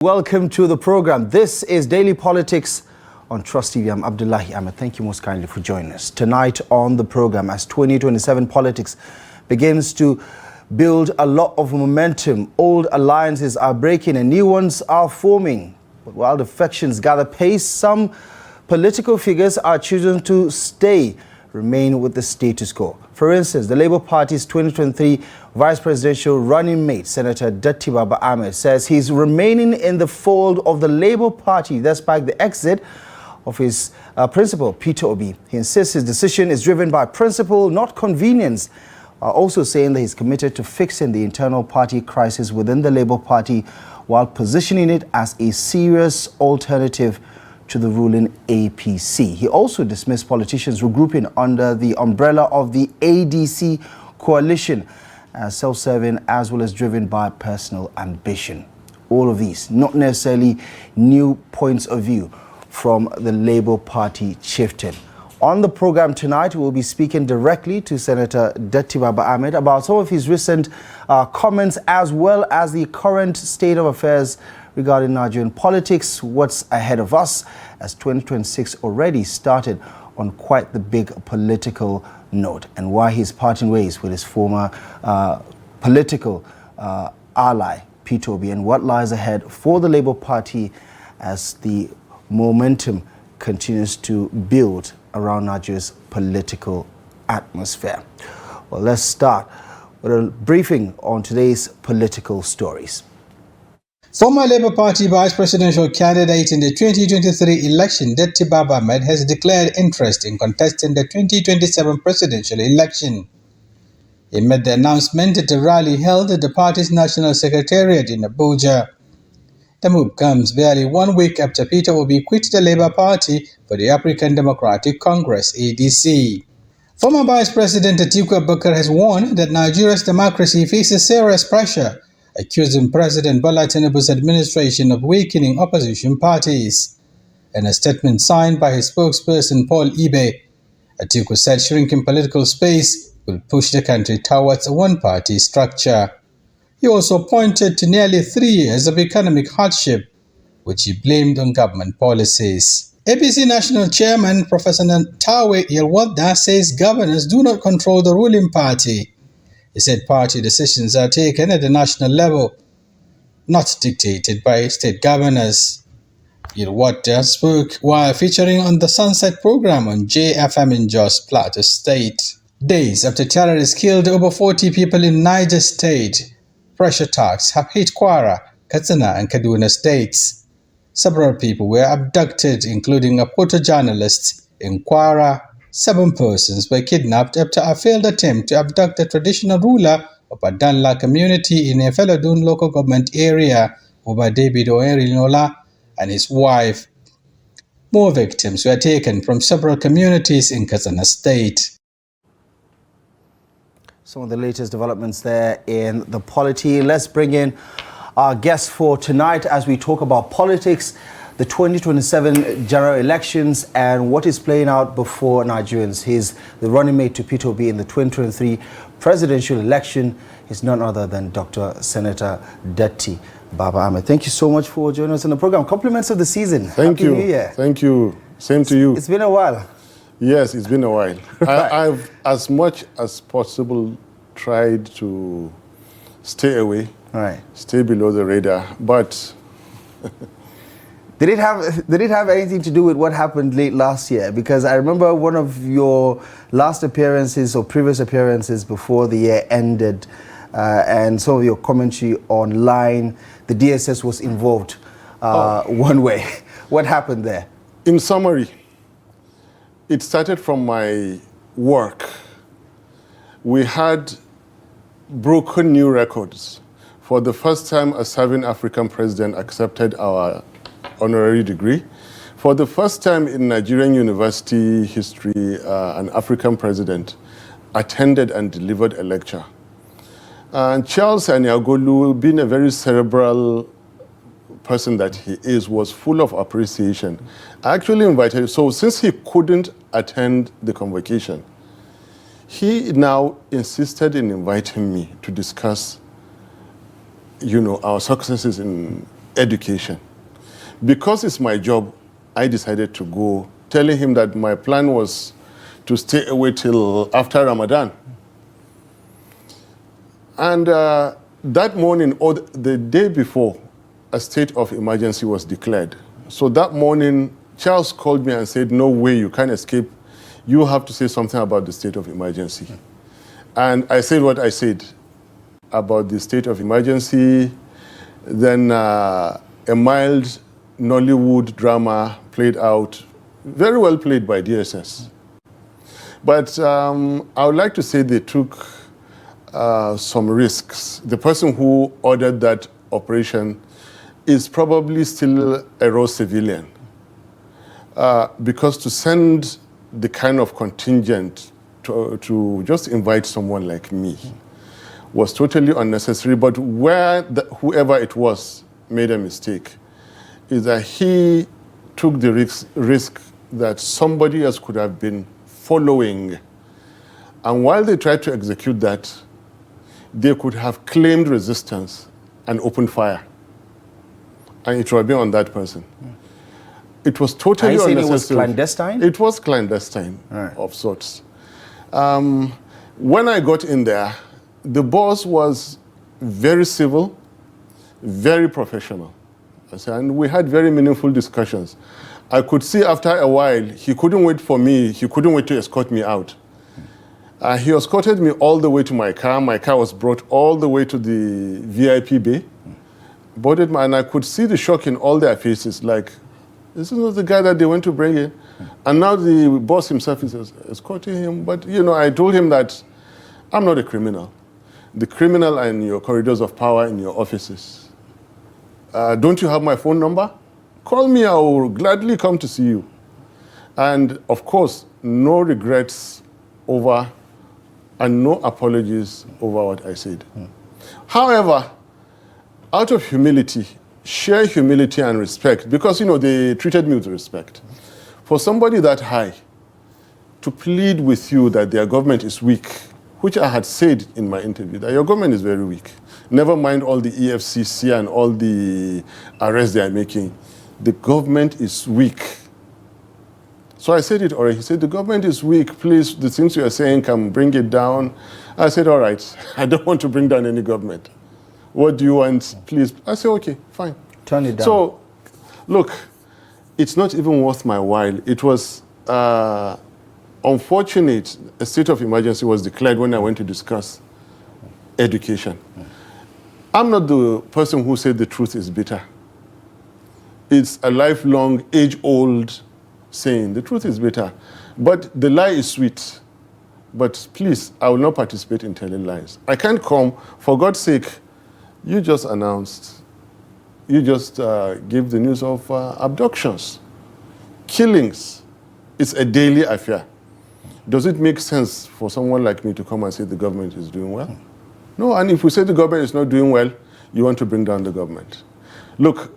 Welcome to the program. This is Daily Politics on Trust TV. I'm Abdullahi Ahmed. Thank you most kindly for joining us. Tonight on the program, as 2027 politics begins to build a lot of momentum, old alliances are breaking and new ones are forming. But while defections gather pace, some political figures are choosing to remain with the status quo. For instance, the Labour Party's 2023 vice presidential running mate, Senator Datti Baba-Ahmed, says he's remaining in the fold of the Labour Party despite the exit of his principal, Peter Obi. He insists his decision is driven by principle, not convenience, while also saying that he's committed to fixing the internal party crisis within the Labour Party while positioning it as a serious alternative to the ruling APC. He also dismissed politicians regrouping under the umbrella of the ADC coalition as self-serving as well as driven by personal ambition. All of these, not necessarily new points of view from the Labour Party chieftain. On the program tonight, we'll be speaking directly to Senator Datti Baba-Ahmed about some of his recent comments as well as the current state of affairs regarding Nigerian politics, what's ahead of us as 2026 already started on quite the big political note, and why he's parting ways with his former political ally, Peter Obi, and what lies ahead for the Labour Party as the momentum continues to build around Nigeria's political atmosphere. Well, let's start with a briefing on today's political stories. Former Labour Party vice presidential candidate in the 2023 election, Datti Baba-Ahmed, has declared interest in contesting the 2027 presidential election. He made the announcement at a rally held at the party's national secretariat in Abuja. The move comes barely 1 week after Peter Obi quit the Labour Party for the African Democratic Congress, ADC. Former Vice President Atiku Abubakar has warned that Nigeria's democracy faces serious pressure, accusing President Bola Tinubu's administration of weakening opposition parties. In a statement signed by his spokesperson Paul Ibe, Atiku said shrinking political space will push the country towards a one-party structure. He also pointed to nearly 3 years of economic hardship, which he blamed on government policies. APC National Chairman Professor Tawe Yelwadda says governors do not control the ruling party. He said party decisions are taken at the national level, not dictated by state governors. Yelwadda spoke while featuring on the Sunset program on JFM in Jos Plateau State. Days after terrorists killed over 40 people in Niger State, fresh attacks have hit Kwara, Katsina and Kaduna states. Several people were abducted, including a photojournalist in Kwara. 7 persons were kidnapped after a failed attempt to abduct the traditional ruler of a Danla community in a Felodun local government area, Oba David Oerinola, and his wife. More victims were taken from several communities in Katsina State. Some of the latest developments there in the polity. Let's bring in our guest for tonight as we talk about politics, the 2027 general elections, and what is playing out before Nigerians. He's the running mate to Peter Obi in the 2023 presidential election. He's none other than Dr. Senator Datti Baba-Ahmed. Thank you so much for joining us on the program. Compliments of the season. Thank you. Happy New Year. Thank you. Same to you. It's been a while. Yes, it's been a while. I've, as much as possible, tried to stay away, stay below the radar, but... Did it have anything to do with what happened late last year? Because I remember one of your last appearances or previous appearances before the year ended, and some of your commentary online, the DSS was involved one way. What happened there? In summary, it started from my work. We had broken new records. For the first time, a serving African president accepted our honorary degree. For the first time in Nigerian university history, an African president attended and delivered a lecture. And Charles Aniagolu, being a very cerebral person that he is, was full of appreciation. I actually invited him. So since he couldn't attend the convocation, he now insisted in inviting me to discuss, our successes in education. Because it's my job, I decided to go, telling him that my plan was to stay away till after Ramadan. And that morning, or the day before, a state of emergency was declared. So that morning, Charles called me and said, no way, you can't escape. You have to say something about the state of emergency. And I said what I said about the state of emergency. Then a mild Nollywood drama played out, very well played by DSS. But I would like to say they took some risks. The person who ordered that operation is probably still a raw civilian. Because to send the kind of contingent to just invite someone like me was totally unnecessary. But where whoever it was made a mistake is that he took the risk that somebody else could have been following. And while they tried to execute that, they could have claimed resistance and opened fire. And it would have been on that person. It was totally unnecessary. It was clandestine? It was clandestine, right, of sorts. When I got in there, the boss was very civil, very professional. And we had very meaningful discussions. I could see after a while, he couldn't wait for me. He couldn't wait to escort me out. He escorted me all the way to my car. My car was brought all the way to the VIP bay. Boarded and I could see the shock in all their faces, like, this is not the guy that they went to bring in. And now the boss himself is escorting him. But, you know, I told him that I'm not a criminal. The criminal are in your corridors of power, in your offices. Don't you have my phone number? Call me, I will gladly come to see you. And, of course, no regrets over and no apologies over what I said. However, out of humility, sheer humility and respect, because, you know, they treated me with respect. For somebody that high to plead with you that their government is weak, which I had said in my interview, that your government is very weak. Never mind all the EFCC and all the arrests they are making. The government is weak. So I said it already. He said, the government is weak. Please, the things you are saying, can bring it down. I said, all right, I don't want to bring down any government. What do you want, please? I said, okay, fine. Turn it down. So, look, it's not even worth my while. It was unfortunate a state of emergency was declared when I went to discuss education. I'm not the person who said the truth is bitter. It's a lifelong, age-old saying. The truth is bitter. But the lie is sweet. But please, I will not participate in telling lies. I can't come, for God's sake. You just announced, you just gave the news of abductions, killings. It's a daily affair. Does it make sense for someone like me to come and say the government is doing well? No, and if we say the government is not doing well, you want to bring down the government. Look,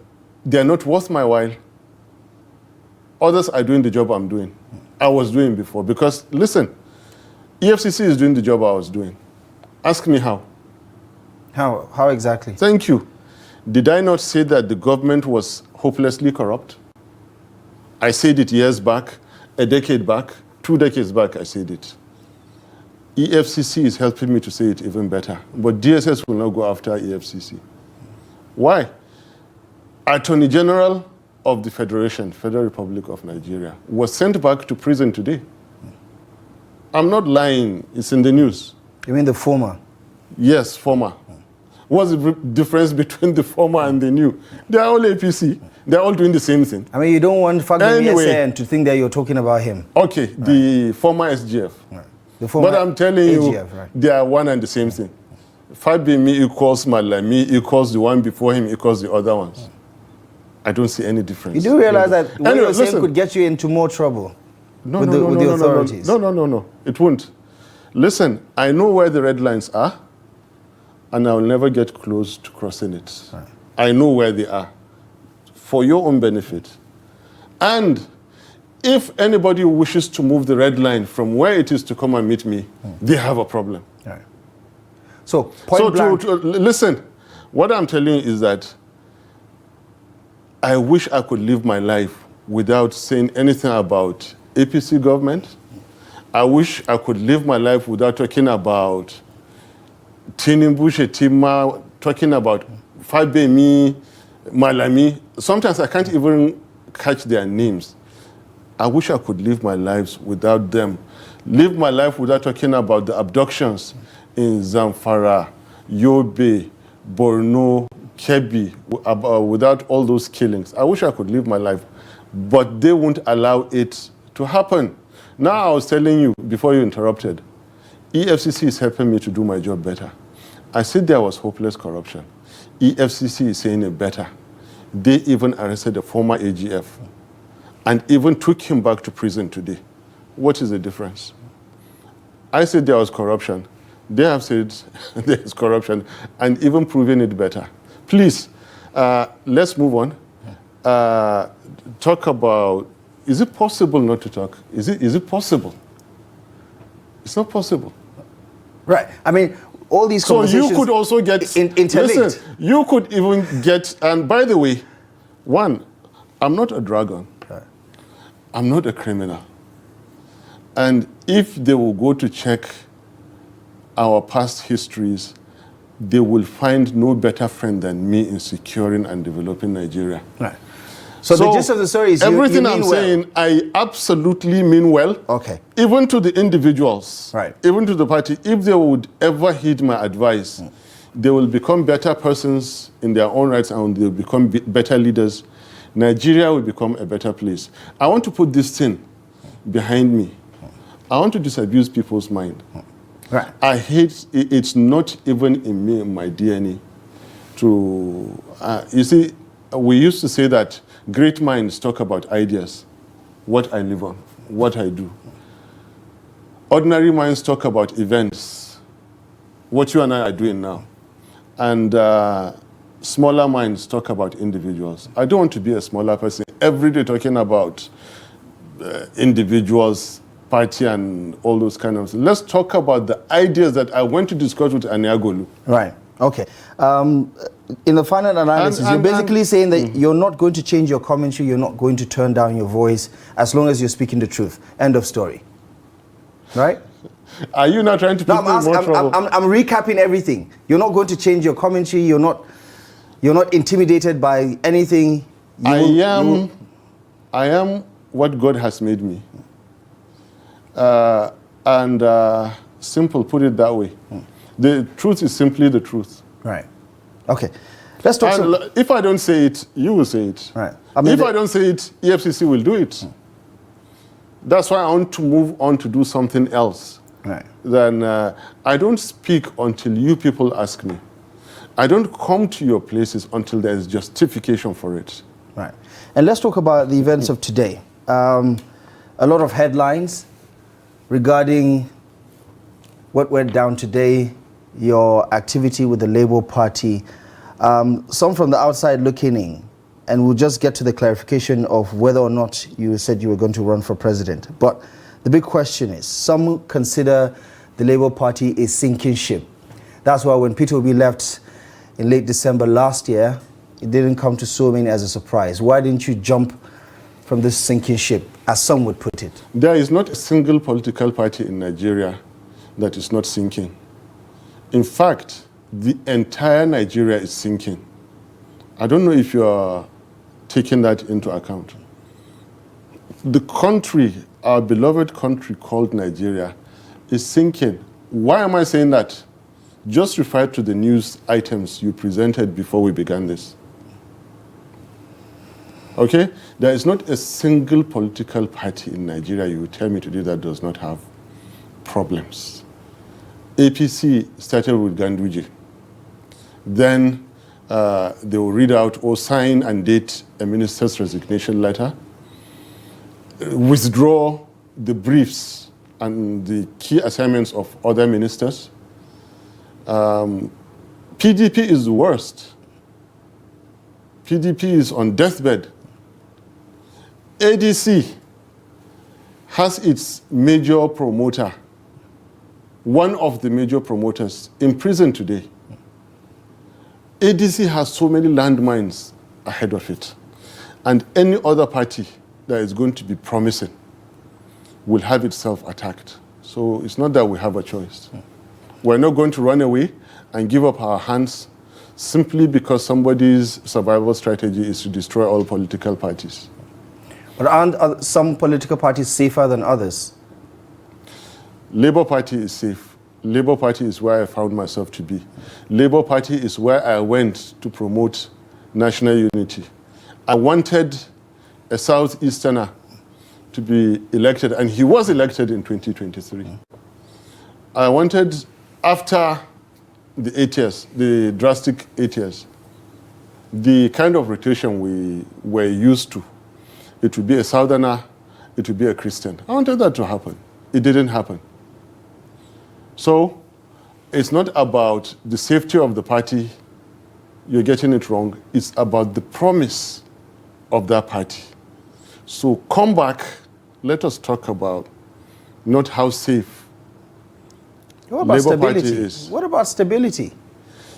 they're not worth my while. Others are doing the job I'm doing. I was doing before. Because, listen, EFCC is doing the job I was doing. Ask me how. How exactly? Thank you. Did I not say that the government was hopelessly corrupt? I said it years back, a decade back, 2 decades back, I said it. EFCC is helping me to say it even better. But DSS will not go after EFCC. Why? Attorney General of the Federation, Federal Republic of Nigeria, was sent back to prison today. I'm not lying. It's in the news. You mean the former? Yes, former. What's the difference between the former and the new? They're all APC. They're all doing the same thing. I mean, you don't want Anyway. SN to think that you're talking about him. Okay, the former SGF. Right. The former But I'm telling you, AGF, right. they are one and the same thing. Fabimi equals Malami equals the one before him equals the other ones. I don't see any difference. You do realize that what Anyway, you're saying listen. could get you into more trouble with the no, authorities. No. It won't. Listen, I know where the red lines are, and I will never get close to crossing it. Right. I know where they are, for your own benefit. And if anybody wishes to move the red line from where it is to come and meet me, they have a problem. Right. So, point blank. Listen, what I'm telling you is that I wish I could live my life without saying anything about APC government. I wish I could live my life without talking about tinubu, Shetima, talking about Fabemi, Malami. Sometimes I can't even catch their names. I wish I could live my lives without them. Live my life without talking about the abductions in Zamfara, Yobe, Borno, Kebbi, without all those killings. I wish I could live my life, but they won't allow it to happen. Now I was telling you, before you interrupted, EFCC is helping me to do my job better. I said there was hopeless corruption. EFCC is saying it better. They even arrested a former AGF and even took him back to prison today. What is the difference? I said there was corruption. They have said there is corruption and even proven it better. Please, let's move on. Talk about, is it possible not to talk? Is it possible? It's not possible. Right. I mean, all these conversations... So you could also get... interlinked. Listen, you could even get... And by the way, one, I'm not a dragon. Right. I'm not a criminal. And if they will go to check our past histories, they will find no better friend than me in securing and developing Nigeria. Right. So the gist of the story is everything you mean I'm saying, I absolutely mean well. Okay. Even to the individuals, right. Even to the party, if they would ever heed my advice, they will become better persons in their own rights and they will become better leaders. Nigeria will become a better place. I want to put this thing behind me. I want to disabuse people's mind. Right. I hate, it's not even in me, in my DNA, to, you see, we used to say that great minds talk about ideas, what I live on, what I do. Ordinary minds talk about events, what you and I are doing now. And smaller minds talk about individuals. I don't want to be a smaller person every day talking about individuals, party, and all those kind of things. Let's talk about the ideas that I went to discuss with Aniagolu. Right. Okay. In the final analysis, you're basically saying that you're not going to change your commentary, you're not going to turn down your voice, as long as you're speaking the truth. End of story. Right? Are you not trying to put me in more trouble? I'm recapping everything. You're not going to change your commentary, you're not intimidated by anything. I am what God has made me. Simple, put it that way. The truth is simply the truth. Right. Okay. Let's talk. If I don't say it, you will say it. Right. If I don't say it, EFCC will do it. That's why I want to move on to do something else. Right. Then I don't speak until you people ask me. I don't come to your places until there is justification for it. Right. And let's talk about the events of today. A lot of headlines regarding what went down today, your activity with the Labour Party, some from the outside looking in, and we'll just get to the clarification of whether or not you said you were going to run for president. But the big question is, some consider the Labour Party a sinking ship. That's why when Peter Obi left in late December last year, it didn't come to so many as a surprise. Why didn't you jump from this sinking ship, as some would put it? There is not a single political party in Nigeria that is not sinking. In fact, the entire Nigeria is sinking. I don't know if you are taking that into account. The country, our beloved country called Nigeria, is sinking. Why am I saying that? Just refer to the news items you presented before we began this. Okay? There is not a single political party in Nigeria, you will tell me today, that does not have problems. APC started with Ganduje. Then they will read out or sign and date a minister's resignation letter, withdraw the briefs and the key assignments of other ministers. PDP is the worst. PDP is on deathbed. ADC has its major promoter, one of the major promoters, in prison today. ADC has so many landmines ahead of it. And any other party that is going to be promising will have itself attacked. So it's not that we have a choice. We're not going to run away and give up our hands simply because somebody's survival strategy is to destroy all political parties. But aren't some political parties safer than others? Labour Party is safe. Labour Party is where I found myself to be. Labour Party is where I went to promote national unity. I wanted a Southeasterner to be elected, and he was elected in 2023. I wanted, after the 8 years, the drastic 8 years, the kind of rotation we were used to, it would be a Southerner, it would be a Christian. I wanted that to happen. It didn't happen. So it's not about the safety of the party, you're getting it wrong. It's about the promise of that party. So come back, let us talk about not how safe What about Labour Party stability? is. What about stability?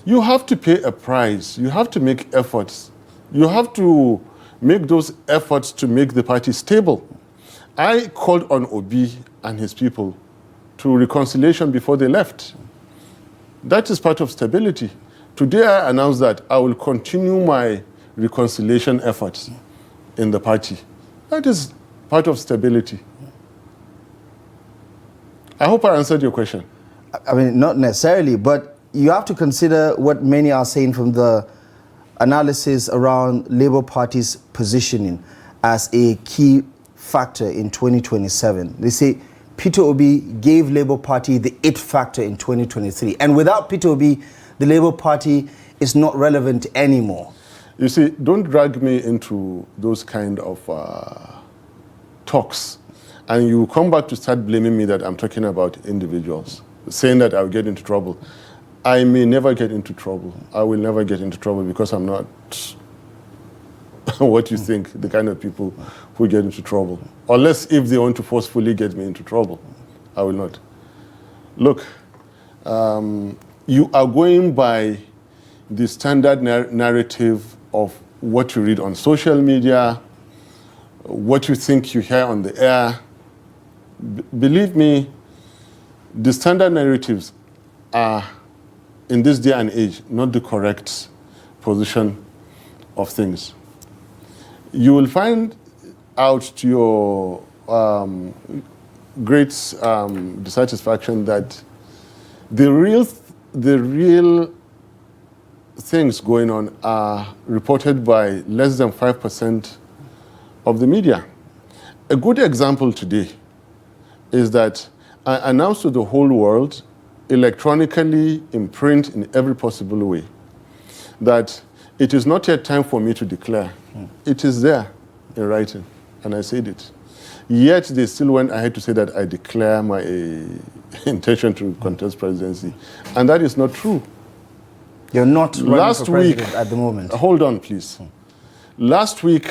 You have to pay a price. You have to make efforts. You have to make those efforts to make the party stable. I called on Obi and his people to reconciliation before they left. That is part of stability. Today I announced that I will continue my reconciliation efforts in the party. That is part of stability. I hope I answered your question. I mean, not necessarily, but you have to consider what many are saying from the analysis around Labour Party's positioning as a key factor in 2027. They say Peter Obi gave Labour Party the it factor in 2023. And without Peter Obi, the Labour Party is not relevant anymore. You see, don't drag me into those kind of talks. And you come back to start blaming me that I'm talking about individuals, saying that I'll get into trouble. I may never get into trouble. I will never get into trouble because I'm not what you think, the kind of people who get into trouble. Unless if they want to forcefully get me into trouble, I will not. Look, you are going by the standard narrative of what you read on social media, what you think you hear on the air. Believe me, the standard narratives are, in this day and age, not the correct position of things. You will find out to your great dissatisfaction that the real things going on are reported by less than 5% of the media. A good example today is that I announced to the whole world, electronically, in print, in every possible way, that it is not yet time for me to declare. It is there in writing, and I said it. Yet they still went ahead to say that I declare my intention to contest presidency, and that is not true. You're not running for president at the moment. Hold on, please. Last week,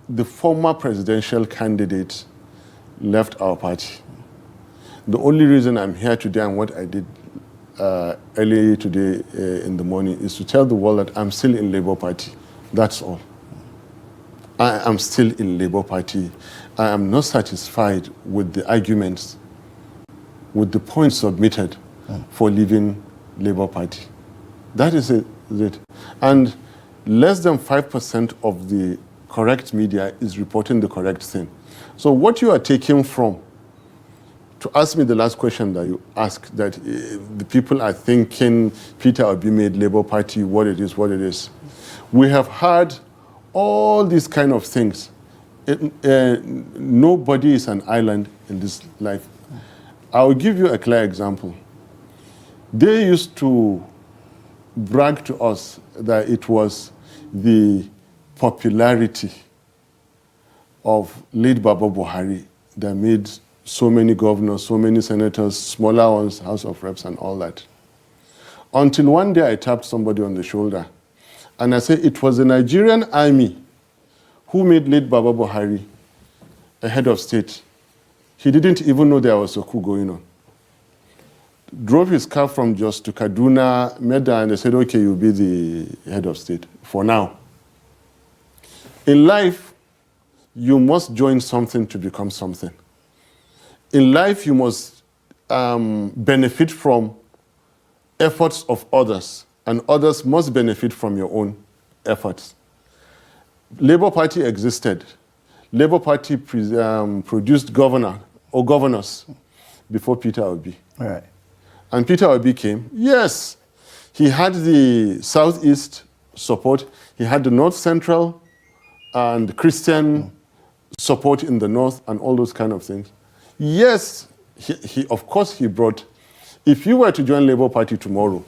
the former presidential candidate left our party. The only reason I'm here today and what I did early today in the morning is to tell the world that I'm still in Labour Party. That's all. I am still in Labour Party. I am not satisfied with the arguments, with the points submitted for leaving Labour Party. That is it. And less than 5% of the correct media is reporting the correct thing. So what you are taking from, to ask me the last question that you asked, that the people are thinking Peter Obi made Labour Party what it is. We have had all these kind of things. Nobody is an island in this life. I'll give you a clear example. They used to brag to us that it was the popularity of late Baba Buhari that made so many governors, so many senators, smaller ones, House of Reps and all that. Until one day I tapped somebody on the shoulder and I said it was the Nigerian army who made late Baba Buhari a head of state. He didn't even know there was a coup going on. Drove his car from Jos to Kaduna, met her, and they said, okay, you'll be the head of state for now. In life, you must join something to become something. In life, you must benefit from efforts of others, and others must benefit from your own efforts. Labour Party existed. Labour Party produced governors before Peter Obi. All right. And Peter Obi came. Yes, he had the Southeast support. He had the North Central and Christian support in the North and all those kind of things. Yes, of course he brought, if you were to join Labour Party tomorrow,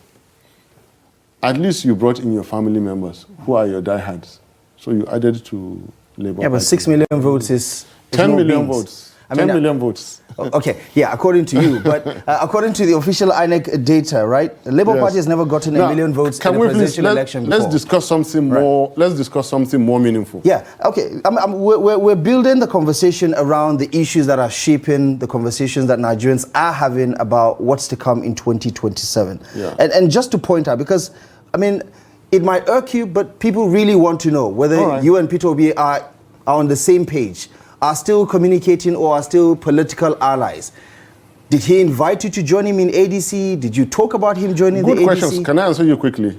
at least you brought in your family members who are your diehards. So you added to Labour Party. Yeah, but 6 million votes is 10 no million beans. votes. 10 million votes. Okay, yeah, according to you. But according to the official INEC data, right, the Labour Party has never gotten a million votes in a presidential election before. Let's discuss something more. Let's discuss something more meaningful. Yeah, okay. We're building the conversation around the issues that are shaping the conversations that Nigerians are having about what's to come in 2027. Yeah. And just to point out, because, I mean, it might irk you, but people really want to know whether you and Peter Obi are on the same page, are still communicating, or are still political allies. Did he invite you to join him in ADC? Did you talk about him joining the ADC? Good questions. Can I answer you quickly?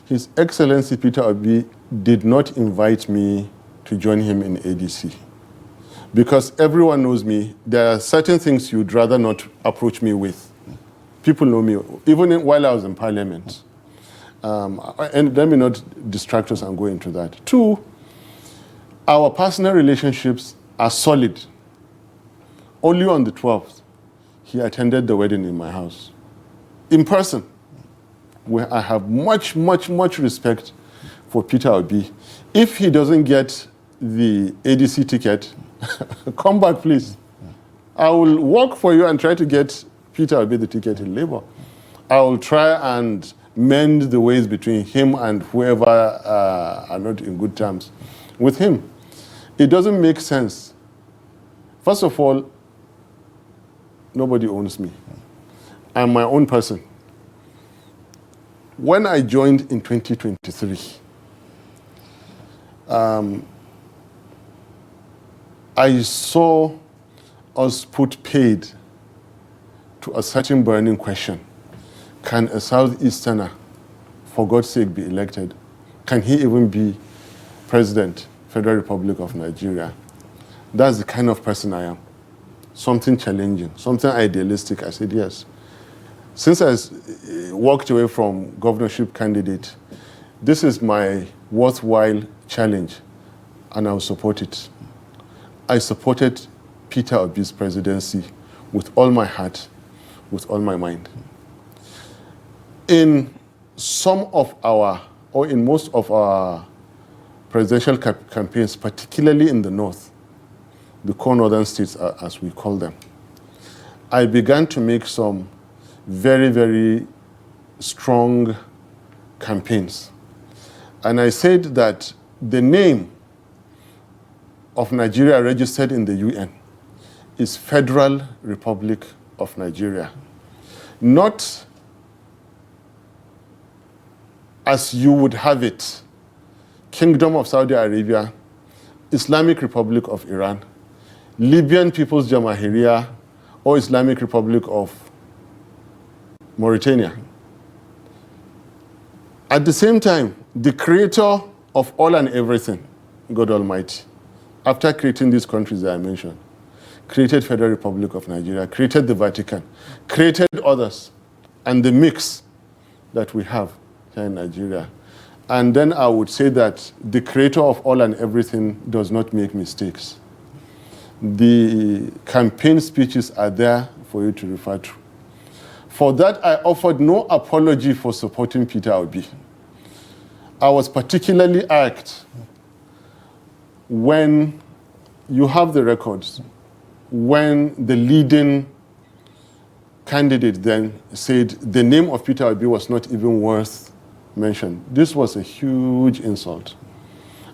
His Excellency Peter Obi did not invite me to join him in ADC. Because everyone knows me, there are certain things you'd rather not approach me with. People know me, even while I was in Parliament. And let me not distract us and go into that. Two, our personal relationships are solid. Only on the 12th, he attended the wedding in my house, in person, where I have much, much, much respect for Peter Obi. If he doesn't get the ADC ticket, come back, please. I will work for you and try to get Peter Obi the ticket in Labour. I will try and mend the ways between him and whoever are not in good terms with him. It doesn't make sense. First of all, nobody owns me. I'm my own person. When I joined in 2023, I saw us put paid to a certain burning question. Can a Southeasterner, for God's sake, be elected? Can he even be president? Federal Republic of Nigeria. That's the kind of person I am. Something challenging, something idealistic. I said yes. Since I walked away from governorship candidate, this is my worthwhile challenge, and I'll support it. I supported Peter Obi's presidency with all my heart, with all my mind. In some of our, or in most of our presidential campaigns, particularly in the North, the core northern states, as we call them, I began to make some very, very strong campaigns. And I said that the name of Nigeria registered in the UN is Federal Republic of Nigeria. Not as you would have it, Kingdom of Saudi Arabia, Islamic Republic of Iran, Libyan People's Jamahiriya, or Islamic Republic of Mauritania. At the same time, the creator of all and everything, God Almighty, after creating these countries that I mentioned, created Federal Republic of Nigeria, created the Vatican, created others, and the mix that we have here in Nigeria. And then I would say that the creator of all and everything does not make mistakes. The campaign speeches are there for you to refer to. For that, I offered no apology for supporting Peter Obi. I was particularly irked when you have the records, when the leading candidate then said the name of Peter Obi was not even worth mention. This was a huge insult.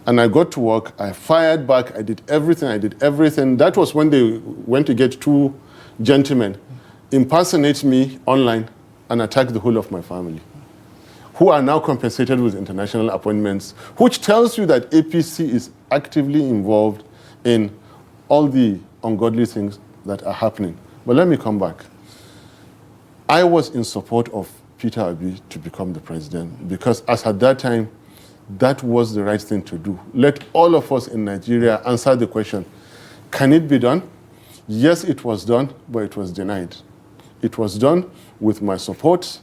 And I got to work, I fired back, I did everything. That was when they went to get two gentlemen, impersonate me online, and attack the whole of my family, who are now compensated with international appointments, which tells you that APC is actively involved in all the ungodly things that are happening. But let me come back. I was in support of Peter Obi to become the president because as at that time, that was the right thing to do. Let all of us in Nigeria answer the question, can it be done? Yes, it was done, but it was denied. It was done with my support,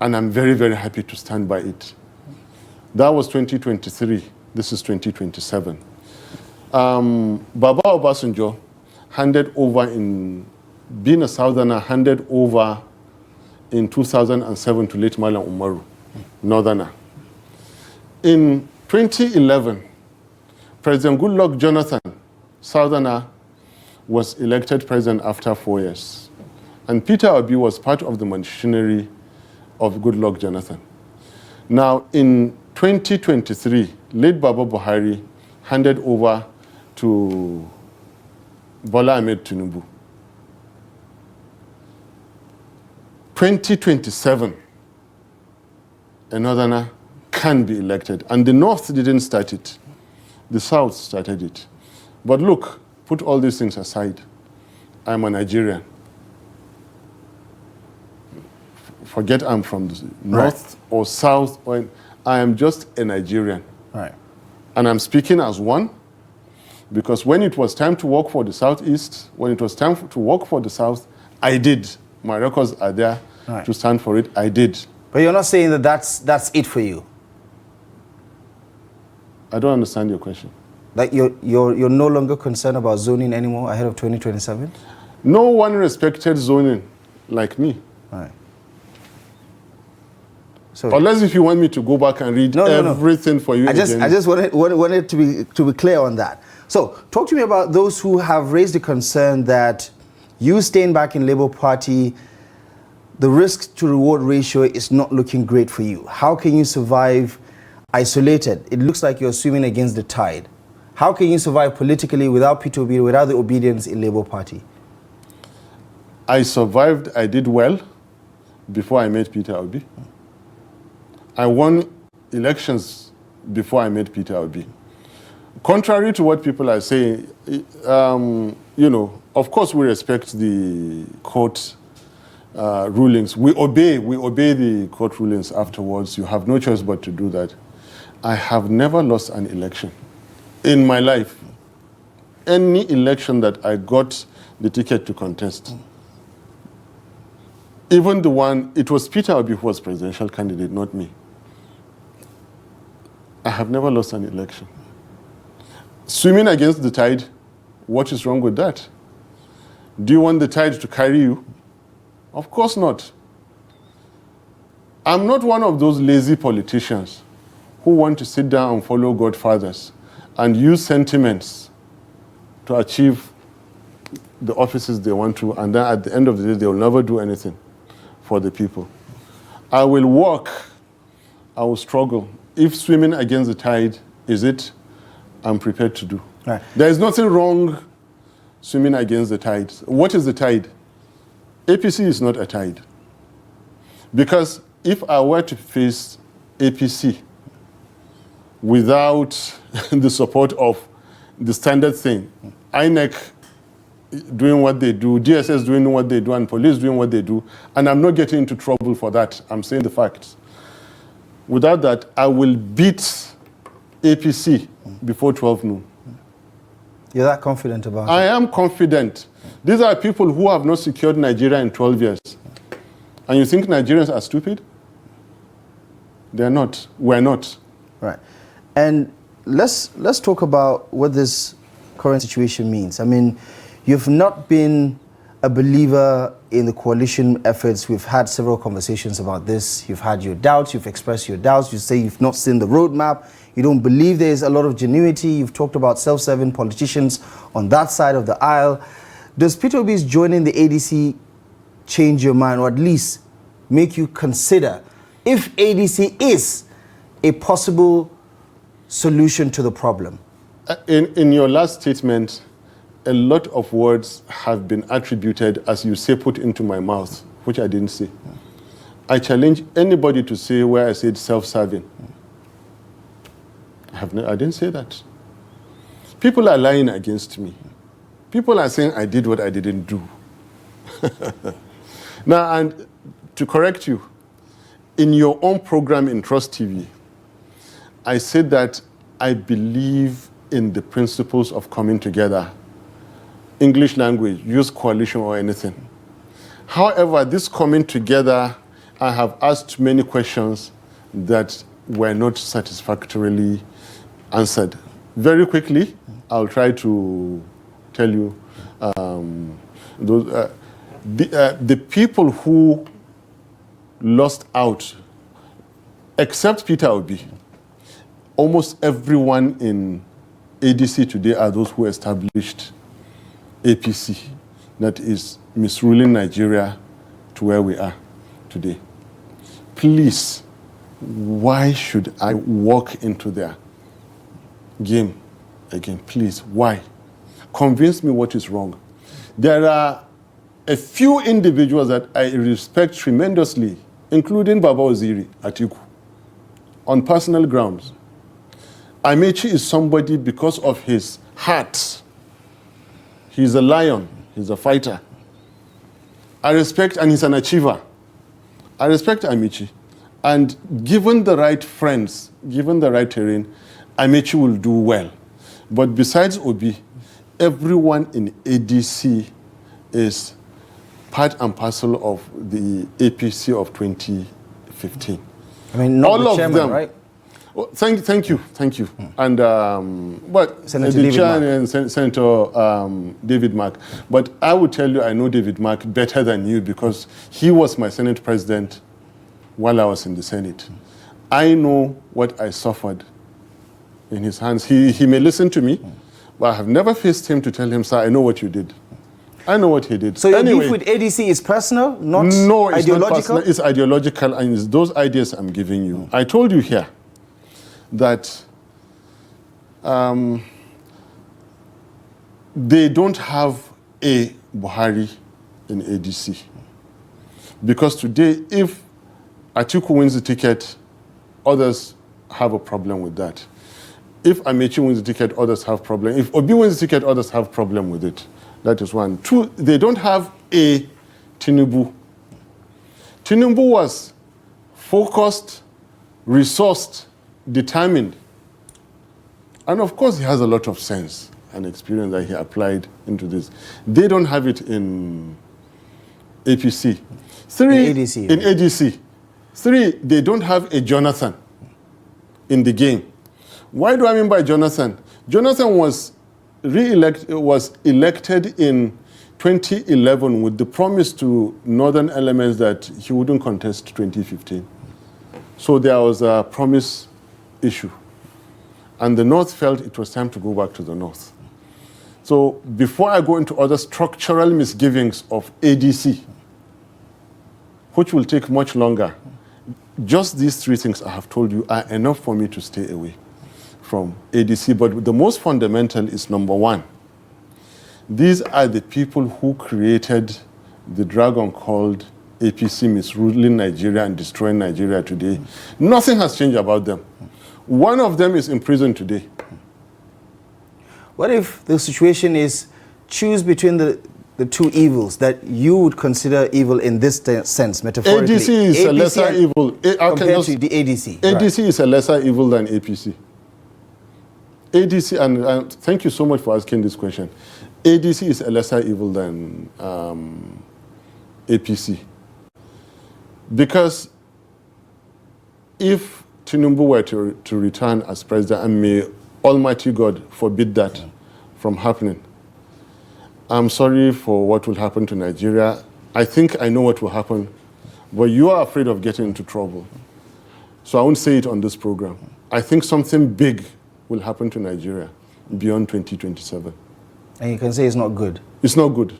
and I'm very, very happy to stand by it. That was 2023. This is 2027. Baba Obasanjo handed over being a Southerner, handed over in 2007 to late Malam Umaru, Northerner. In 2011, President Goodluck Jonathan, Southerner, was elected president after 4 years. And Peter Obi was part of the machinery of Goodluck Jonathan. Now, in 2023, late Baba Buhari handed over to Bola Ahmed Tinubu. 2027, a Northerner can be elected. And the North didn't start it. The South started it. But look, put all these things aside. I'm a Nigerian. Forget I'm from the North or South. I am just a Nigerian. Right. And I'm speaking as one because when it was time to work for the Southeast, when it was time to work for the South, I did. My records are there to stand for it. I did. But you're not saying that that's it for you? I don't understand your question. Like you're no longer concerned about zoning anymore ahead of 2027? No one respected zoning like me. Right. So, unless if you want me to go back and read everything for you. I just wanted to be clear on that. So talk to me about those who have raised the concern that you staying back in Labour Party, the risk to reward ratio is not looking great for you. How can you survive isolated? It looks like you're swimming against the tide. How can you survive politically without Peter Obi, without the obedience in Labour Party? I survived, I did well before I met Peter Obi. I won elections before I met Peter Obi. Contrary to what people are saying, of course we respect the court rulings. We obey the court rulings afterwards. You have no choice but to do that. I have never lost an election in my life. Any election that I got the ticket to contest, even the one, it was Peter Obi who was presidential candidate, not me. I have never lost an election. Swimming against the tide, what is wrong with that? Do you want the tide to carry you? Of course not. I'm not one of those lazy politicians who want to sit down and follow godfathers and use sentiments to achieve the offices they want to, and then at the end of the day, they will never do anything for the people. I will work, I will struggle. If swimming against the tide is it, I'm prepared to do. Right. There is nothing wrong swimming against the tide. What is the tide? APC is not a tide. Because if I were to face APC without the support of the standard thing, INEC doing what they do, DSS doing what they do, and police doing what they do, and I'm not getting into trouble for that. I'm saying the facts. Without that, I will beat APC before 12 noon. You're that confident about it? I am confident. These are people who have not secured Nigeria in 12 years. And you think Nigerians are stupid? They're not. We're not. Right. And let's talk about what this current situation means. I mean, you've not been a believer in the coalition efforts. We've had several conversations about this. You've had your doubts. You've expressed your doubts. You say you've not seen the roadmap. You don't believe there's a lot of genuity. You've talked about self-serving politicians on that side of the aisle. Does Peter Obi's joining the ADC change your mind, or at least make you consider if ADC is a possible solution to the problem? In your last statement, a lot of words have been attributed, as you say, put into my mouth, which I didn't say. I challenge anybody to say where I said self-serving. I didn't say that. People are lying against me. People are saying I did what I didn't do. Now, and to correct you, in your own program in Trust TV, I said that I believe in the principles of coming together. English language, use coalition or anything. However, this coming together, I have asked many questions that were not satisfactorily answered. Very quickly, I'll try to tell you the people who lost out, except Peter Obi, almost everyone in ADC today are those who established APC, that is misruling Nigeria to where we are today. Please, why should I walk into their game again? Please, why? Convince me what is wrong. There are a few individuals that I respect tremendously, including Baba Oziri Atiku, on personal grounds. Amechi is somebody because of his heart. He's a lion. He's a fighter. I respect, and he's an achiever. I respect Amechi. And given the right friends, given the right terrain, Amechi will do well. But besides Obi, everyone in ADC is part and parcel of the APC of 2015. I mean, not all the of chairman, them, right? Well, thank you. And but Senator the David chairman and Senator David Mark. But I would tell you, I know David Mark better than you because he was my Senate president while I was in the Senate. I know what I suffered in his hands. He may listen to me, but I have never faced him to tell him, sir, I know what you did. I know what he did. So your beef with ADC is personal, not no, it's ideological? not personal. It's ideological, and it's those ideas I'm giving you. I told you here that they don't have a Buhari in ADC. Because today, if Atiku wins the ticket, others have a problem with that. If Amechi wins the ticket, others have problem. If Obi wins the ticket, others have problem with it. That is one. Two, they don't have a Tinubu. Tinubu was focused, resourced, determined. And of course, he has a lot of sense and experience that he applied into this. They don't have it in APC. Three, in ADC. In ADC. Three, they don't have a Jonathan in the game. Why do I mean by Jonathan? Jonathan was elected in 2011 with the promise to northern elements that he wouldn't contest 2015. So there was a promise issue. And the North felt it was time to go back to the North. So before I go into other structural misgivings of ADC, which will take much longer, just these three things I have told you are enough for me to stay away from ADC. But the most fundamental is number one. These are the people who created the dragon called APC, misruling Nigeria and destroying Nigeria today. Nothing has changed about them. One of them is in prison today. What if the situation is choose between the two evils that you would consider evil in this sense, metaphorically? ADC is a lesser evil. Compared to the ADC. ADC right. is a lesser evil than APC. ADC, and thank you so much for asking this question. ADC is a lesser evil than APC. Because if Tinubu were to return as president, and may Almighty God forbid that from happening, I'm sorry for what will happen to Nigeria. I think I know what will happen, but you are afraid of getting into trouble. So I won't say it on this program. I think something big will happen to Nigeria beyond 2027. And you can say it's not good. It's not good.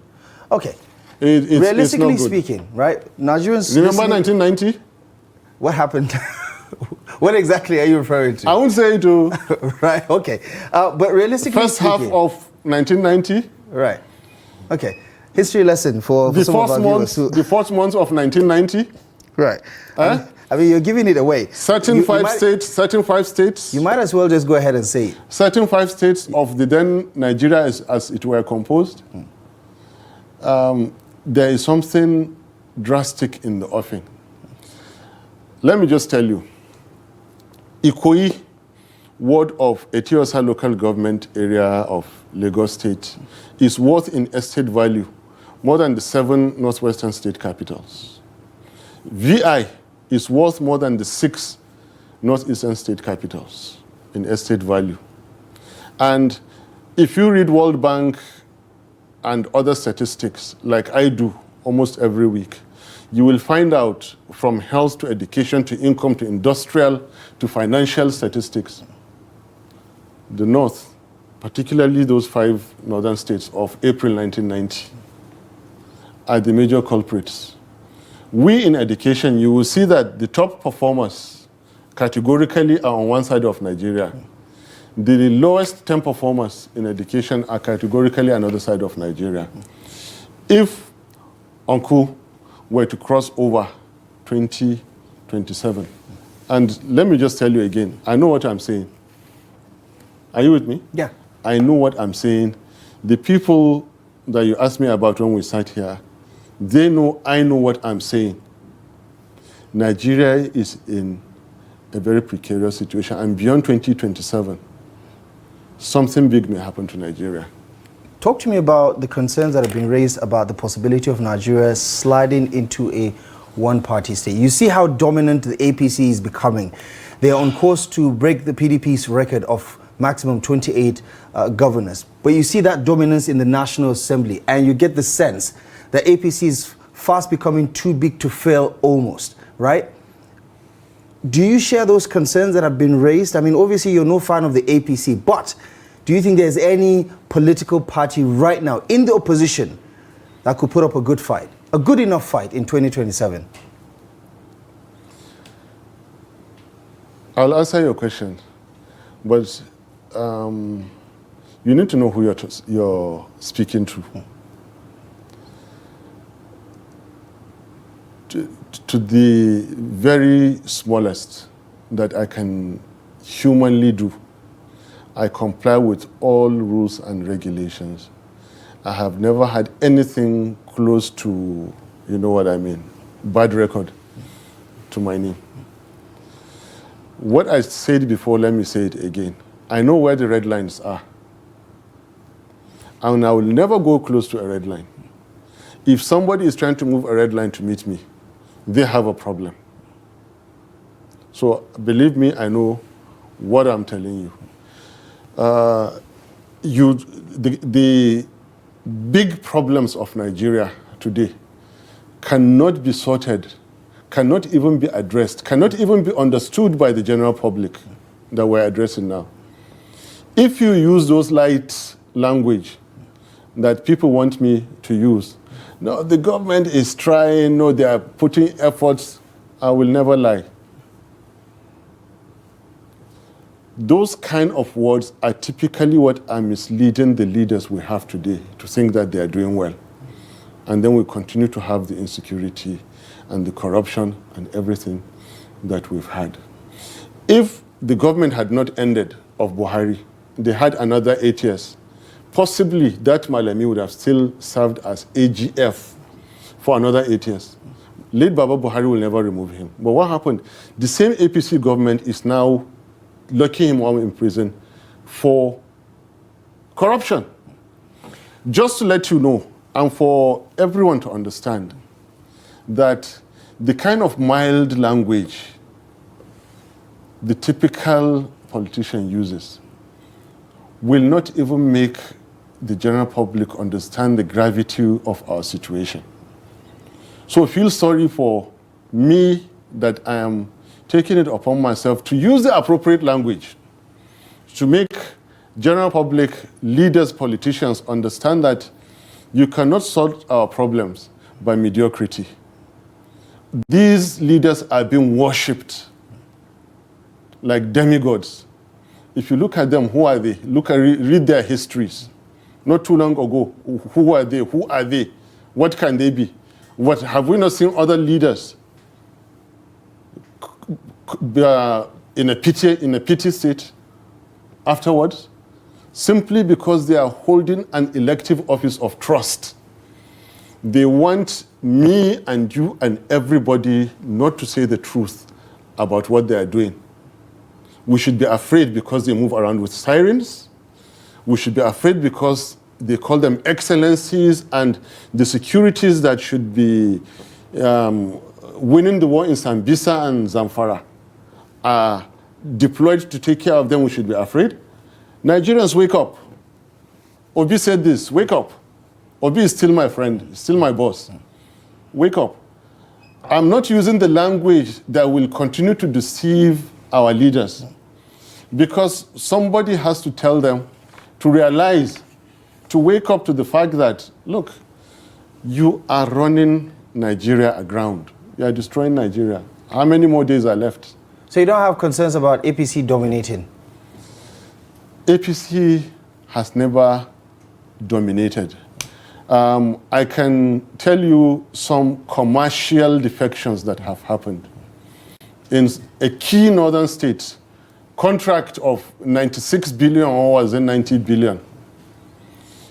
Okay. it's Realistically not good. speaking, right? Nigerians. Remember 1990? What happened? What exactly are you referring to? I won't say it to. Right, okay. But realistically First speaking, half of 1990. Right. Okay. History lesson for some of our viewers. The first month of 1990. Right. I mean, you're giving it away. Certain five states. You might as well just go ahead and say it. Certain 5 states of the then Nigeria as it were composed. There is something drastic in the offing. Let me just tell you. Ikoyi, ward of Etiosa local government area of Lagos State, is worth in estate value more than the 7 northwestern state capitals. VI is worth more than the 6 northeastern state capitals in estate value. And if you read World Bank and other statistics, like I do almost every week, you will find out from health to education to income to industrial to financial statistics, the North, particularly those 5 northern states of April 1990, are the major culprits. We in education, you will see that the top performers categorically are on one side of Nigeria. The lowest 10 performers in education are categorically another side of Nigeria. If Uncle were to cross over 2027, and let me just tell you again, I know what I'm saying. Are you with me? Yeah. I know what I'm saying. The people that you asked me about when we sat here, they know I know what I'm saying. Nigeria is in a very precarious situation, and beyond 2027, something big may happen to Nigeria. Talk to me about the concerns that have been raised about the possibility of Nigeria sliding into a one-party state. You see how dominant the APC is becoming. They are on course to break the PDP's record of maximum 28 governors. But you see that dominance in the National Assembly, and you get the sense that APC is fast becoming too big to fail almost, right? Do you share those concerns that have been raised? I mean, obviously you're no fan of the APC, but do you think there's any political party right now in the opposition that could put up a good fight, a good enough fight in 2027? I'll answer your question, but you need to know who you're speaking to. To the very smallest that I can humanly do, I comply with all rules and regulations. I have never had anything close to, you know what I mean, bad record to my name. What I said before, let me say it again. I know where the red lines are. And I will never go close to a red line. If somebody is trying to move a red line to meet me, they have a problem. So believe me, I know what I'm telling you. The big problems of Nigeria today cannot be sorted, cannot even be addressed, cannot even be understood by the general public that we're addressing now. If you use those light language that people want me to use, no, the government is trying, no, they are putting efforts, I will never lie. Those kind of words are typically what are misleading the leaders we have today to think that they are doing well. And then we continue to have the insecurity and the corruption and everything that we've had. If the government had not ended of Buhari, they had another 8 years, possibly that Malami would have still served as AGF for another 8 years. Late Baba Buhari will never remove him. But what happened? The same APC government is now locking him in prison for corruption. Just to let you know, and for everyone to understand, that the kind of mild language the typical politician uses will not even make the general public understand the gravity of our situation. So feel sorry for me that I am taking it upon myself to use the appropriate language to make general public leaders, politicians understand that you cannot solve our problems by mediocrity. These leaders are being worshipped like demigods. If you look at them, who are they? Read their histories. Not too long ago, who are they? Who are they? What can they be? What have we not seen other leaders in a pity state afterwards, simply because they are holding an elective office of trust. They want me and you and everybody not to say the truth about what they are doing. We should be afraid because they move around with sirens. We should be afraid because they call them excellencies, and the securities that should be winning the war in Sambisa and Zamfara are deployed to take care of them. We should be afraid. Nigerians, wake up. Obi said this, wake up. Obi is still my friend, still my boss. Wake up. I'm not using the language that will continue to deceive our leaders, because somebody has to tell them to realize, to wake up to the fact that, look, you are running Nigeria aground. You are destroying Nigeria. How many more days are left? So you don't have concerns about APC dominating? APC has never dominated. I can tell you some commercial defections that have happened. In a key northern state, contract of 96 billion, or was it 90 billion?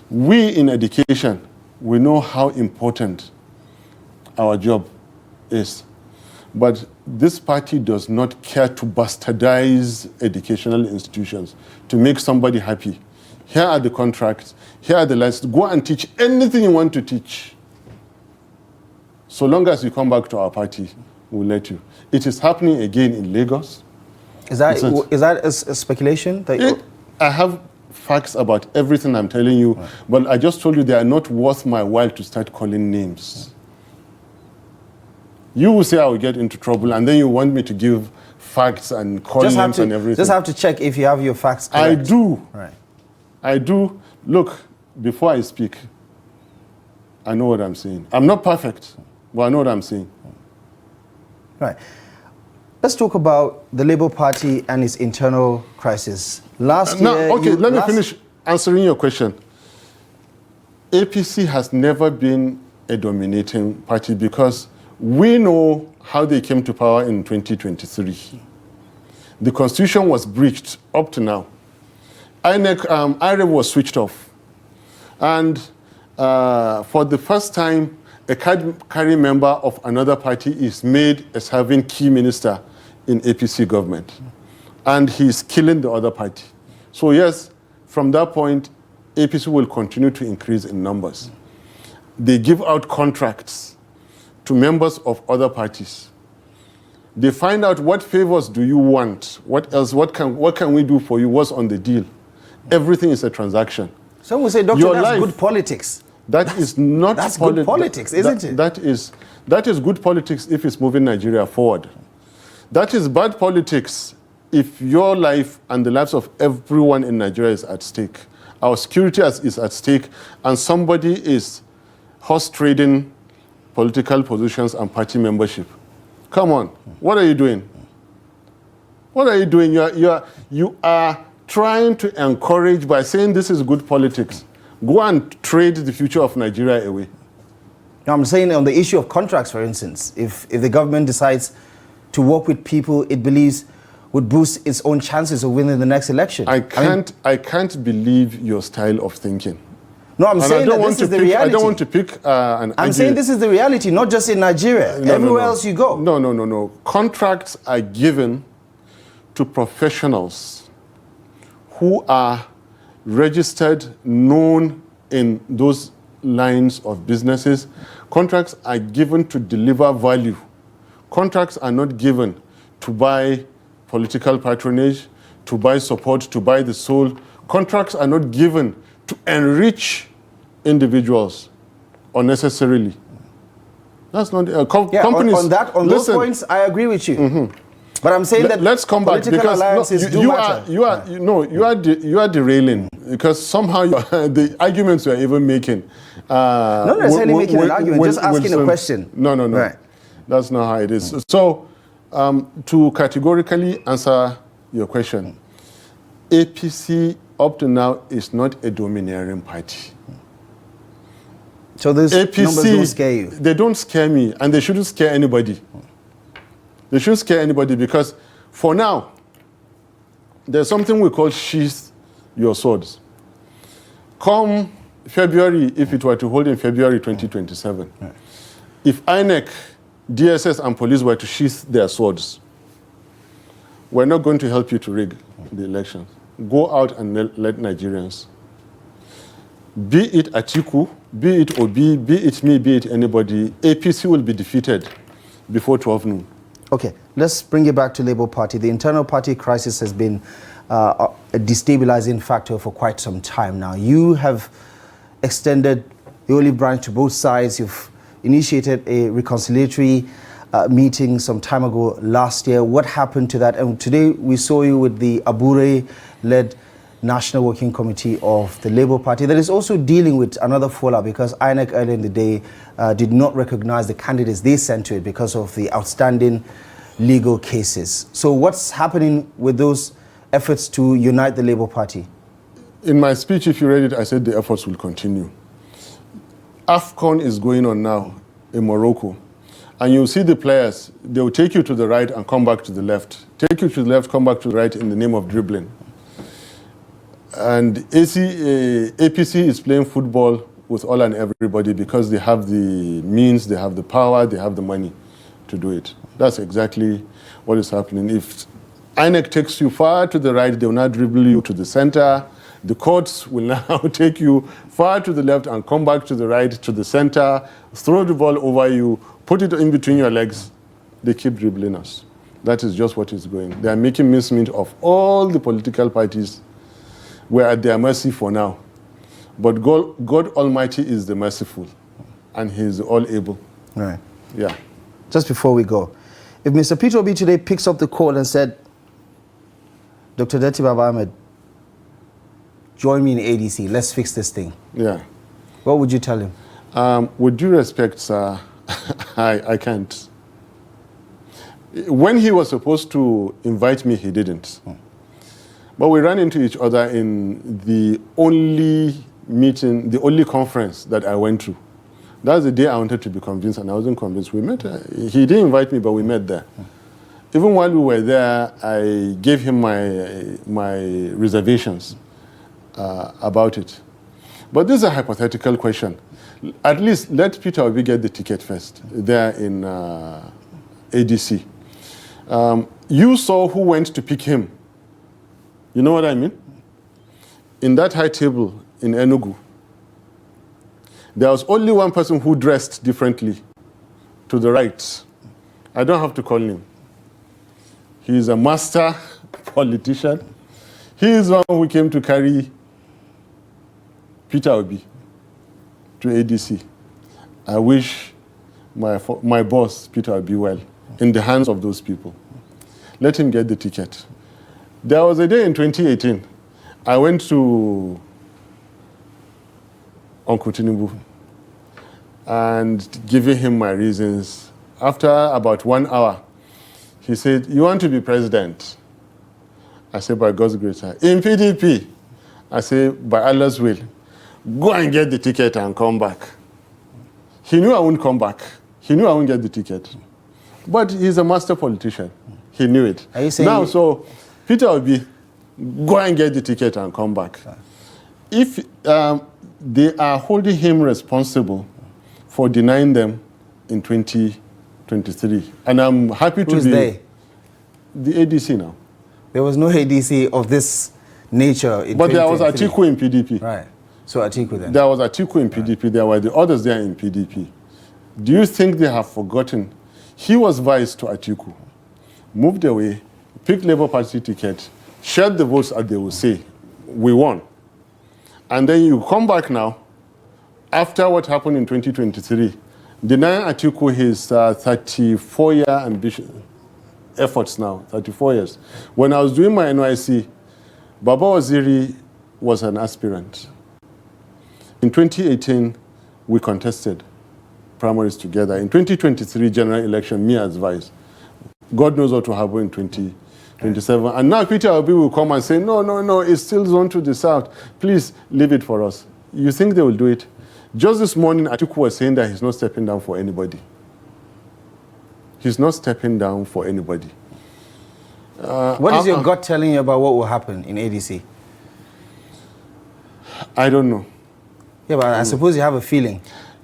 We in education, we know how important our job is. But this party does not care to bastardize educational institutions to make somebody happy. Here are the contracts, here are the licenses. Go and teach anything you want to teach. So long as you come back to our party, we'll let you. It is happening again in Lagos. Is that a speculation? I have facts about everything I'm telling you, right, but I just told you they are not worth my while to start calling names. You will say I will get into trouble, and then you want me to give facts and call names and everything. Just have to check if you have your facts correct. I do. Right. I do. Look, before I speak, I know what I'm saying. I'm not perfect, but I know what I'm saying. Right. Let's talk about the Labour Party and its internal crisis. Last year... Let me finish answering your question. APC has never been a dominating party because we know how they came to power in 2023. The constitution was breached up to now. IREV was switched off. And for the first time, a card-carrying member of another party is made a serving key minister in APC government. And he's killing the other party. So yes, from that point, APC will continue to increase in numbers. They give out contracts to members of other parties. They find out what favors do you want, what else, what can we do for you, what's on the deal. Everything is a transaction. Some will say, Doctor, that's good politics. That's not that's good politics, isn't it? That is good politics if it's moving Nigeria forward. That is bad politics if your life and the lives of everyone in Nigeria is at stake. Our security is at stake, and somebody is horse trading political positions and party membership. Come on, what are you doing? What are you doing? You are trying to encourage by saying this is good politics. Go and trade the future of Nigeria away. No, I'm saying on the issue of contracts, for instance, if the government decides to work with people it believes would boost its own chances of winning the next election. I can't believe your style of thinking. No, I'm saying that this is the reality. I don't want to pick I'm saying this is the reality, not just in Nigeria. Everywhere else you go. No. Contracts are given to professionals who are registered, known in those lines of businesses. Contracts are given to deliver value. Contracts are not given to buy political patronage, to buy support, to buy the soul. Contracts are not given to enrich individuals unnecessarily. That's not companies. On those points, I agree with you. Mm-hmm. But I'm saying that let's come back because you are derailing because somehow the arguments you are even making. Not necessarily making an argument, just asking a question. No. Right. That's not how it is. So, to categorically answer your question, APC up to now is not a domineering party. So those APC, numbers don't scare you? They don't scare me, and they shouldn't scare anybody. They shouldn't scare anybody because For now, there's something we call sheath your swords. Come February, if it were to hold in February 2027, if INEC, DSS, and police were to sheath their swords, we're not going to help you to rig the elections. Go out and let Nigerians, be it Atiku, be it Obi, be it me, be it anybody, APC will be defeated before 12 noon. Okay, let's bring it back to Labour Party. The internal party crisis has been a destabilizing factor for quite some time now. You have extended the olive branch to both sides. You've initiated a reconciliatory meeting some time ago last year. What happened to that? And today we saw you with the Abure-led National Working Committee of the Labour Party that is also dealing with another fallout because INEC earlier in the day did not recognize the candidates they sent to it because of the outstanding legal cases. So what's happening with those efforts to unite the Labour Party? In my speech, if you read it, I said the efforts will continue. AFCON is going on now in Morocco. And you'll see the players, they will take you to the right and come back to the left. Take you to the left, come back to the right in the name of dribbling. And APC is playing football with all and everybody because they have the means, they have the power, they have the money to do it. That's exactly what is happening. If INEC takes you far to the right, they will not dribble you to the center. The courts will now take you far to the left and come back to the right, to the center, throw the ball over you, put it in between your legs. They keep dribbling us. That is just what is going. They are making mincemeat of all the political parties. We're at their mercy for now. But God Almighty is the merciful, and He is all able. Right. Yeah. Just before we go, if Mr. Peter Obi today picks up the call and said, Dr. Datti Baba-Ahmed, join me in ADC, let's fix this thing. Yeah. What would you tell him? With due respect, sir, I can't. When he was supposed to invite me, he didn't. But we ran into each other in the only meeting, the only conference that I went to. That was the day I wanted to be convinced, and I wasn't convinced. We met. He didn't invite me, but we met there. Even while we were there, I gave him my reservations about it. But this is a hypothetical question. At least let Peter Obi get the ticket first, there in ADC. You saw who went to pick him. You know what I mean? In that high table in Enugu, there was only one person who dressed differently, to the right. I don't have to call him. He is a master politician. He is one who came to carry Peter Obi to ADC. I wish my boss, Peter Obi, well, in the hands of those people. Let him get the ticket. There was a day in 2018, I went to Uncle Tinubu and giving him my reasons. After about 1 hour, he said, "You want to be president?" I said, "By God's grace, sir." "In PDP?" I said, "By Allah's will. Go and get the ticket and come back." He knew I wouldn't come back. He knew I wouldn't get the ticket. But he's a master politician. He knew it. Are you saying now, so Peter Obi, go and get the ticket and come back. If they are holding him responsible for denying them in 2023, and I'm happy to be... Who's they? The ADC now. There was no ADC of this nature in But there was 2023. Atiku in PDP. Right. So Atiku then. There was Atiku in PDP. There were the others there in PDP. Do you think they have forgotten? He was vice to Atiku, moved away, picked Labour Party ticket, shared the votes, as they will say, we won. And then you come back now, after what happened in 2023, denying Atiku his 34-year ambition, efforts now, 34 years. When I was doing my NYC, Baba Waziri was an aspirant. In 2018, we contested primaries together. In 2023 general election, me as vice. God knows what will happen in 2027. And now Peter Obi will come and say, no, it's still zone to the south. Please leave it for us. You think they will do it? Just this morning, Atiku was saying that he's not stepping down for anybody. He's not stepping down for anybody. What is your gut telling you about what will happen in ADC? I don't know. Yeah, but I suppose you have a feeling.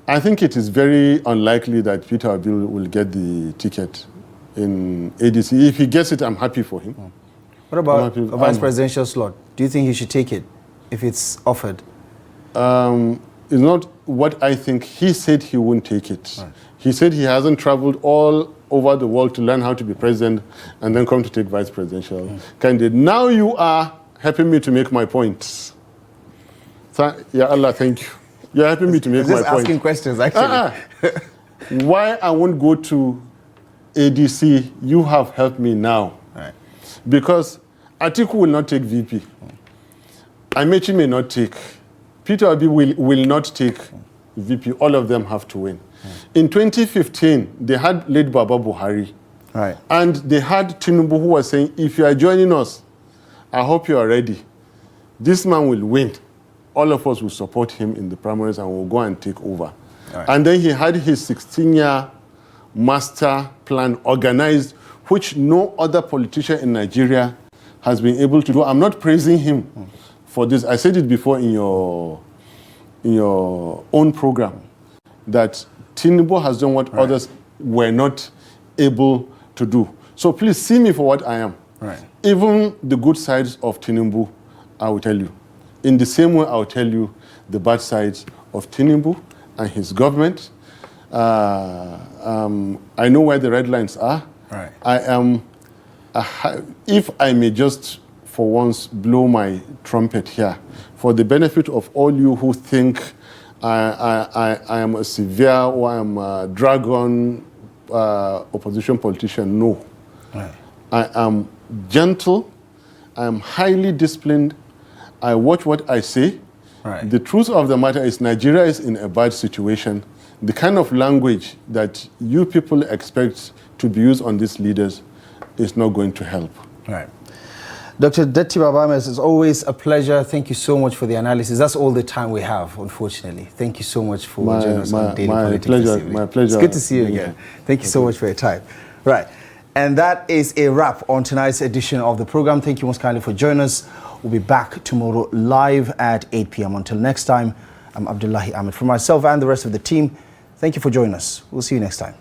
I think it is very unlikely that Peter Obi will get the ticket in ADC. If he gets it, I'm happy for him. What about a vice presidential slot? Do you think he should take it if it's offered? It's not what I think. He said he wouldn't take it. Right. He said he hasn't traveled all over the world to learn how to be president and then come to take vice presidential candidate. Now you are helping me to make my point. Ya Allah, thank you. You're helping me to make my point. Just asking questions, actually. Why I won't go to ADC, you have helped me now. Right. Because Atiku will not take VP. Amechi may not take. Peter Obi will not take VP. All of them have to win. In 2015, they had late Baba Buhari. Right. And they had Tinubu who was saying, if you are joining us, I hope you are ready. This man will win. All of us will support him in the primaries and we'll go and take over. Right. And then he had his 16-year master plan organized, which no other politician in Nigeria has been able to do. I'm not praising him for this. I said it before in your own program, that Tinubu has done what others were not able to do. So please see me for what I am. Right. Even the good sides of Tinubu, I will tell you. In the same way, I will tell you the bad sides of Tinubu and his government. I know where the red lines are. Right. I am, if I may just for once blow my trumpet here, for the benefit of all you who think I am a severe or I am a dragon opposition politician, no. Right. I am gentle, I am highly disciplined, I watch what I say. Right. The truth of the matter is Nigeria is in a bad situation. The kind of language that you people expect to be used on these leaders is not going to help. Right. Dr. Datti Baba-Ahmed, it's always a pleasure. Thank you so much for the analysis. That's all the time we have, unfortunately. Thank you so much for joining us on Daily Politics. My pleasure. It's good to see you again. Thank you so much for your time. Right. And that is a wrap on tonight's edition of the program. Thank you most kindly for joining us. We'll be back tomorrow live at 8 p.m. Until next time, I'm Abdullahi Ahmed. For myself and the rest of the team, thank you for joining us. We'll see you next time.